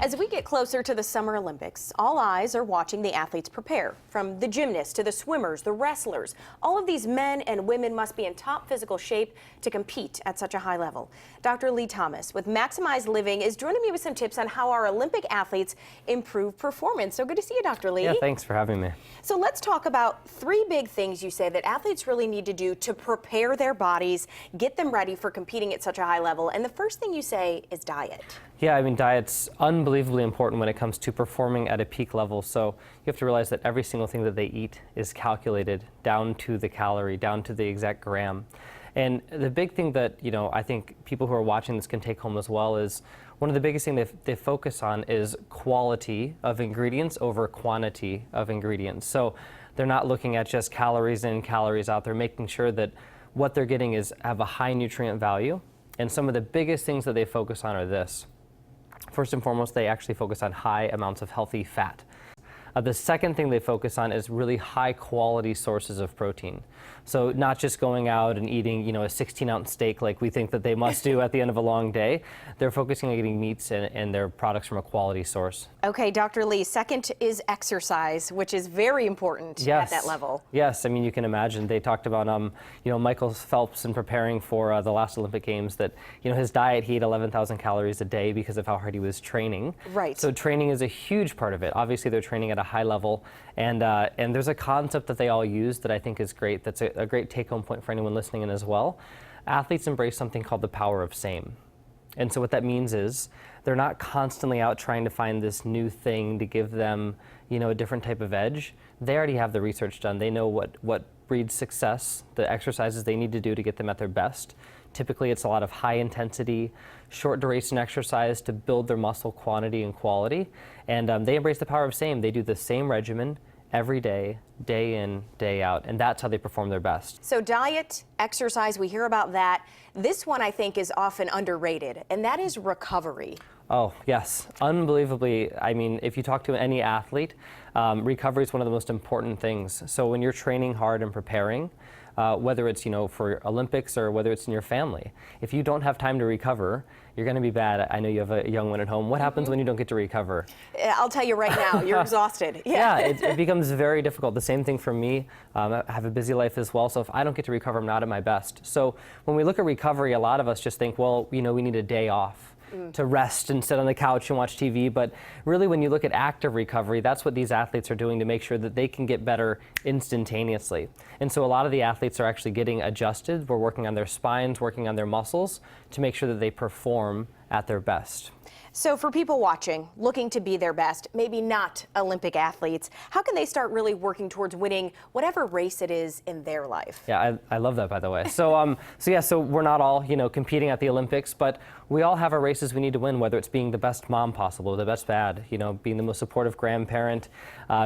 As we get closer to the Summer Olympics, all eyes are watching the athletes prepare. From the gymnasts to the swimmers, the wrestlers, all of these men and women must be in top physical shape to compete at such a high level. Dr. Lee Thomas with Maximize Living is joining me with some tips on how our Olympic athletes improve performance. So good to see you, Dr. Lee. Yeah, thanks for having me. So let's talk about three big things you say that athletes really need to do to prepare their bodies, get them ready for competing at such a high level. And the first thing you say is diet. Yeah, I mean, diet's unbelievably important when it comes to performing at a peak level. So you have to realize that every single thing that they eat is calculated down to the calorie, down to the exact gram. And the big thing that, I think people who are watching this can take home as well is one of the biggest things they focus on is quality of ingredients over quantity of ingredients. So they're not looking at just calories in, calories out. They're making sure that what they're getting have a high nutrient value. And some of the biggest things that they focus on are this. First and foremost, they actually focus on high amounts of healthy fat. The second thing they focus on is really high quality sources of protein. So not just going out and eating, a 16-ounce steak like we think that they must do at the end of a long day. They're focusing on getting meats and their products from a quality source. Okay, Dr. Lee, second is exercise, which is very important at that level. Yes, I mean, you can imagine. They talked about, Michael Phelps in preparing for the last Olympic Games that, his diet, he ate 11,000 calories a day because of how hard he was training. Right. So training is a huge part of it. Obviously, they're training at a high level, and there's a concept that they all use that I think is great. That's a great take-home point for anyone listening in as well. Athletes embrace something called the power of same. And so what that means is they're not constantly out trying to find this new thing to give them, a different type of edge. They already have the research done. They know what breeds success, the exercises they need to do to get them at their best. Typically, it's a lot of high intensity, short duration exercise to build their muscle quantity and quality. And they embrace the power of same. They do the same regimen every day, day in, day out, and that's how they perform their best. So diet, exercise, we hear about that. This one I think is often underrated, and that is recovery. Oh, yes. Unbelievably, I mean, if you talk to any athlete, recovery is one of the most important things. So when you're training hard and preparing, whether it's, for Olympics or whether it's in your family, if you don't have time to recover, you're going to be bad. I know you have a young one at home. What happens when you don't get to recover? I'll tell you right now, you're exhausted. Yeah, it becomes very difficult. The same thing for me. I have a busy life as well, so if I don't get to recover, I'm not at my best. So when we look at recovery, a lot of us just think, well, we need a day off to rest and sit on the couch and watch TV. But really, when you look at active recovery, that's what these athletes are doing to make sure that they can get better instantaneously. And so a lot of the athletes are actually getting adjusted. We're working on their spines, working on their muscles to make sure that they perform at their best. So for people watching, looking to be their best, maybe not Olympic athletes, how can they start really working towards winning whatever race it is in their life? Yeah, I love that, by the way. So, so we're not all, competing at the Olympics, but we all have our races we need to win, whether it's being the best mom possible, the best dad, being the most supportive grandparent,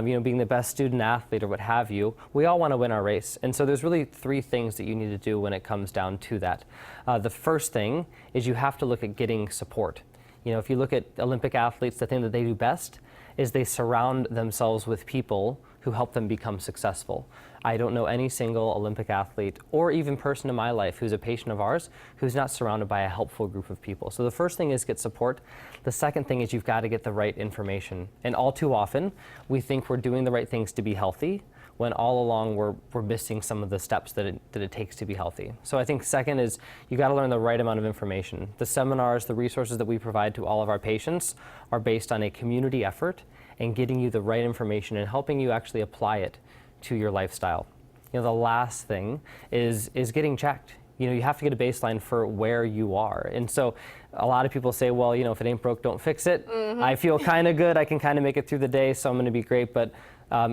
being the best student athlete or what have you. We all want to win our race. And so there's really three things that you need to do when it comes down to that. The first thing is you have to look at getting support. If you look at Olympic athletes, the thing that they do best is they surround themselves with people who help them become successful. I don't know any single Olympic athlete or even person in my life who's a patient of ours who's not surrounded by a helpful group of people. So the first thing is get support. The second thing is you've got to get the right information. And all too often, we think we're doing the right things to be healthy, when all along we're missing some of the steps that it takes to be healthy. So I think second is you got to learn the right amount of information. The seminars, the resources that we provide to all of our patients are based on a community effort and getting you the right information and helping you actually apply it to your lifestyle. The last thing is getting checked. You have to get a baseline for where you are. And so a lot of people say, well, if it ain't broke, don't fix it. I feel kind of good. I can kind of make it through the day, so I'm going to be great. But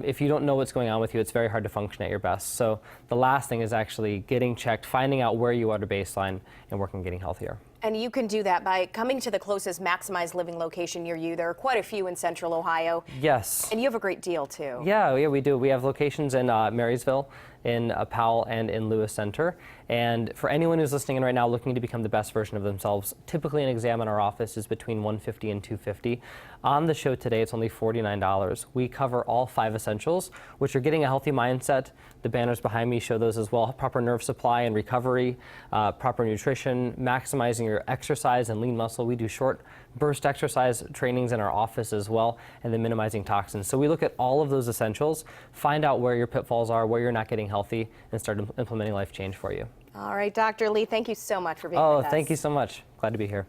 if you don't know what's going on with you, it's very hard to function at your best. So the last thing is actually getting checked, finding out where you are to baseline, and working on getting healthier. And you can do that by coming to the closest Maximize Living location near you. There are quite a few in Central Ohio. Yes. And you have a great deal, too. Yeah, we do. We have locations in Marysville, in Powell and in Lewis Center. And for anyone who's listening in right now looking to become the best version of themselves, typically an exam in our office is between $150 and $250. On the show today, it's only $49. We cover all 5 essentials, which are getting a healthy mindset. The banners behind me show those as well. Proper nerve supply and recovery, proper nutrition, maximizing your exercise and lean muscle. We do short burst exercise trainings in our office as well, and then minimizing toxins. So we look at all of those essentials, find out where your pitfalls are, where you're not getting healthy, and start implementing life change for you. All right, Dr. Lee, thank you so much for being with us. Oh, thank you so much. Glad to be here.